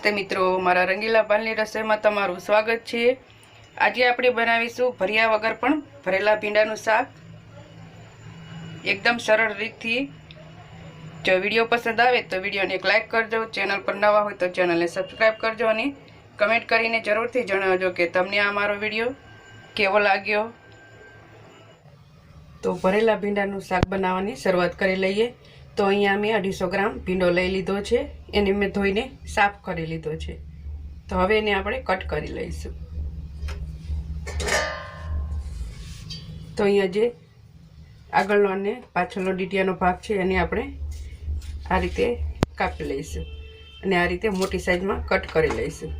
નમસ્તે મિત્રો, મારા રંગીલા પાલની રસોઈમાં તમારું સ્વાગત છે। આજે આપણે બનાવીશું ભર્યા વગર પણ ભરેલા ભીંડાનું શાક એકદમ સરળ રીતથી। જો વિડીયો પસંદ આવે તો વિડીયોને એક લાઈક કરજો, ચેનલ પર નવા હોય તો ચેનલને સબસ્ક્રાઈબ કરજો અને કમેન્ટ કરીને જરૂરથી જણાવજો કે તમને આ મારો વિડીયો કેવો લાગ્યો। તો ભરેલા ભીંડાનું શાક બનાવવાની શરૂઆત કરી લઈએ। તો અહીંયા મેં 250 ગ્રામ ભીંડો લઈ લીધો છે, એને મેં ધોઈને સાફ કરી લીધો છે। તો હવે એને આપણે કટ કરી લઈશું। તો અહીંયા જે આગળનો અને પાછળનો ડીટીયાનો ભાગ છે એને આપણે આ રીતે કાપી લઈશું અને આ રીતે મોટી સાઈઝમાં કટ કરી લઈશું।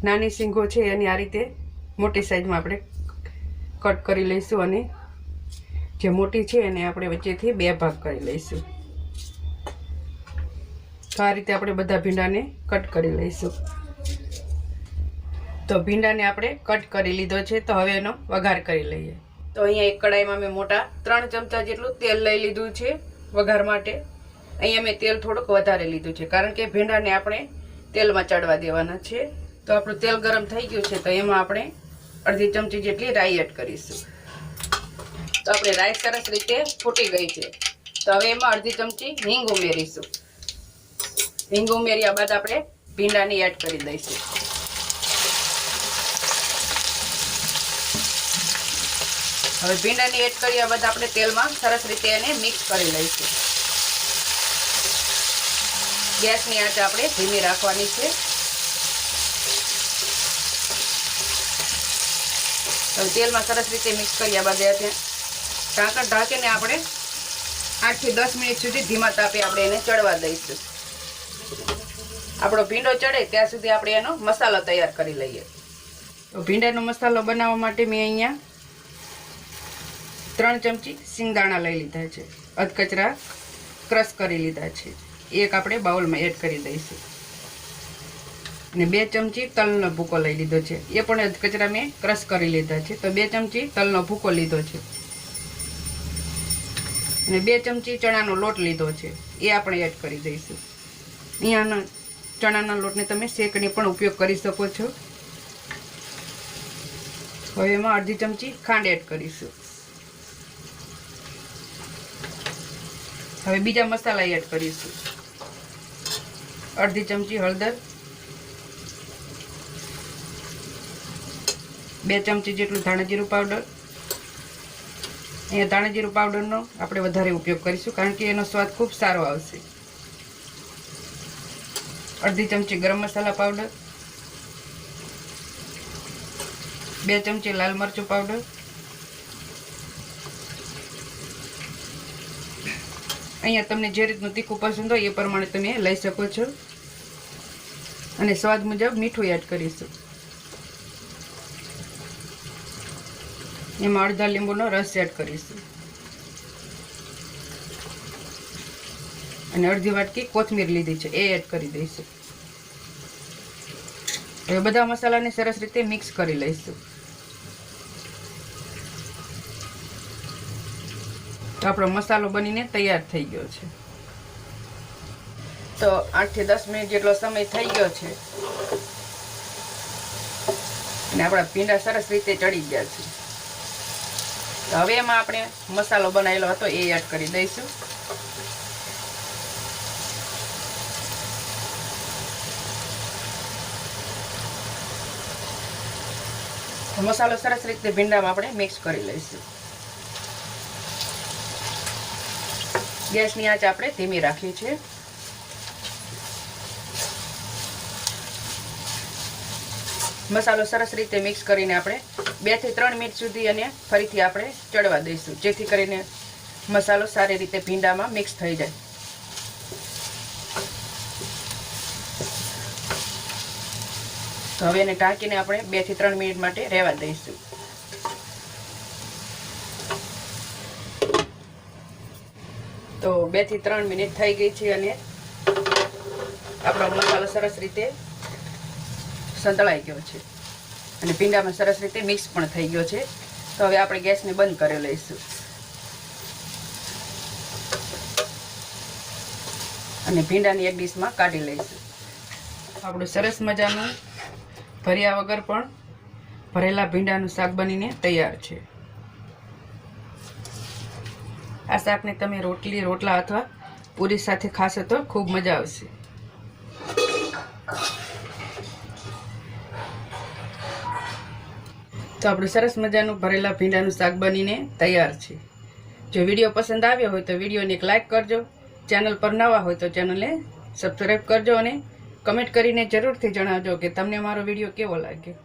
નાની સિંગો છે એની આ રીતે મોટી સાઈઝમાં આપણે કટ કરી લઈશું અને જે મોટી છે એને આપણે વચ્ચેથી બે ભાગ કરી લઈશું। તો આ રીતે આપણે બધા ભીંડાને કટ કરી લઈશું। તો ભીંડાને આપણે કટ કરી લીધો છે, તો હવે એનો વઘાર કરી લઈએ। તો અહીંયા એક કડાઈમાં મેં મોટા 3 ચમચા જેટલું તેલ લઈ લીધું છે વઘાર માટે। અહીંયા મેં તેલ થોડુંક વધારે લીધું છે કારણ કે ભીંડાને આપણે તેલમાં ચડવા દેવાના છે। તો આપણું તેલ ગરમ થઈ ગયું છે, તો એમાં આપણે અડધી ચમચી જેટલી રાઈ એડ કરીશું। તો આપણે રાઈ સરસ રીતે ફૂટી ગઈ છે, તો હવે એમાં અડધી ચમચી હિંગ ઉમેરીશું। હિંગ ઉમેર્યા બાદ આપણે ભીંડાને એડ કરી દઈશું। હવે ભીંડાને એડ કર્યા બાદ આપણે તેલમાં સરસ રીતે એને મિક્સ કરી લઈશું। ગેસની આંચ આપણે ધીમી રાખવાની છે। હવે તેલમાં સરસ રીતે મિક્સ કર્યા બાદ ઢાંકણ ઢાંકીને આપણે 8 થી 10 મિનિટ સુધી ધીમા તાપે આપણે એને ચડવા દઈશું। આપણો ભીંડો ચડે ત્યાં સુધી આપણે એનો મસાલો તૈયાર કરી લઈએ। તો ભીંડાનો મસાલો બનાવવા માટે મેં અહીંયા 3 ચમચી સિંગદાણા લઈ લીધા છે, અધકચરા ક્રશ કરી લીધા છે, એક આપણે બાઉલમાં એડ કરી દઈશું। અને 2 ચમચી તલનો ભૂકો લઈ લીધો છે, એ પણ અધકચરા મેં ક્રશ કરી લીધા છે। તો 2 ચમચી તલનો ભૂકો લીધો છે અને 2 ચમચી ચણાનો લોટ લીધો છે, એ આપણે એડ કરી દઈશું। અહીંયાના ચણાના લોટને તમે શેકણી પણ ઉપયોગ કરી શકો છો। હવે એમાં અડધી ચમચી ખાંડ એડ કરીશું। હવે બીજા મસાલા એડ કરીશું। અડધી ચમચી હળદર, 2 ચમચી જેટલું ધાણાજીરું પાવડર। અહીંયા ધાણાજીરું પાવડરનો આપણે વધારે ઉપયોગ કરીશું કારણ કે એનો સ્વાદ ખૂબ સારો આવશે। અડધી ચમચી ગરમ મસાલા પાવડર, 2 ચમચી લાલ મરચું પાવડર, અહીંયા તમને જે રીતનું તીખું પસંદ હોય એ પ્રમાણે તમે લઈ શકો છો અને સ્વાદ મુજબ મીઠું એડ કરીશું। એમાં અડધા લીંબુનો રસ એડ કરીશું અને અડધી વાટકી કોથમીર લીધી છે એ એડ કરી દઈશું। હવે બધા મસાલાને સરસ રીતે મિક્સ કરી લઈશું। તો આપણો મસાલો બનીને તૈયાર થઈ ગયો છે। તો 8 થી 10 મિનિટ જેટલો સમય થઈ ગયો છે અને આપણા ભીંડા સરસ રીતે ચડી ગયા છે। તો હવે એમાં આપણે મસાલો બનાવેલો હતો એ એડ કરી દઈશું। મસાલો સરસ રીતે ભીંડામાં આપણે મિક્સ કરી લઈશું। ગેસની આંચ આપણે ધીમી રાખી છે। મસાલો સરસ રીતે મિક્સ કરીને આપણે 2 થી 3 મિનિટ સુધી એને ફરીથી આપણે ચડવા દઈશું, જેથી કરીને મસાલો સારી રીતે ભીંડામાં મિક્સ થઈ જાય। તો હવે એને ઢાંકીને આપણે 2 થી 3 મિનિટ માટે રહેવા દઈશું। તો 2 થી 3 મિનિટ થઈ ગઈ છે અને આપણો મસાલો સરસ રીતે સંતળાઈ ગયો છે અને ભીંડામાં સરસ રીતે મિક્સ પણ થઈ ગયો છે। તો હવે આપણે ગેસને બંધ કરી લઈશું। અને ભીંડાની એક ડીશમાં કાઢી લઈશું. આપણું સરસ મજાનું ભર્યા વગર પણ ભરેલા ભીંડાનું શાક બનીને તૈયાર છે. આ શાકને તમે રોટલી, રોટલા અથવા પૂરી સાથે ખાશો તો ખૂબ મજા આવશે. તો આપણું સરસ મજાનું ભરેલા ભીંડાનું શાક બનીને તૈયાર છે. જો વિડીયો પસંદ આવ્યો હોય તો વિડીયોને એક લાઇક કરજો. ચેનલ પર નવા હોય તો ચેનલને સબસ્ક્રાઈબ કરજો અને કમેન્ટ કરીને જરૂરથી જણાવજો કે તમને મારો વિડીયો કેવો લાગ્યો.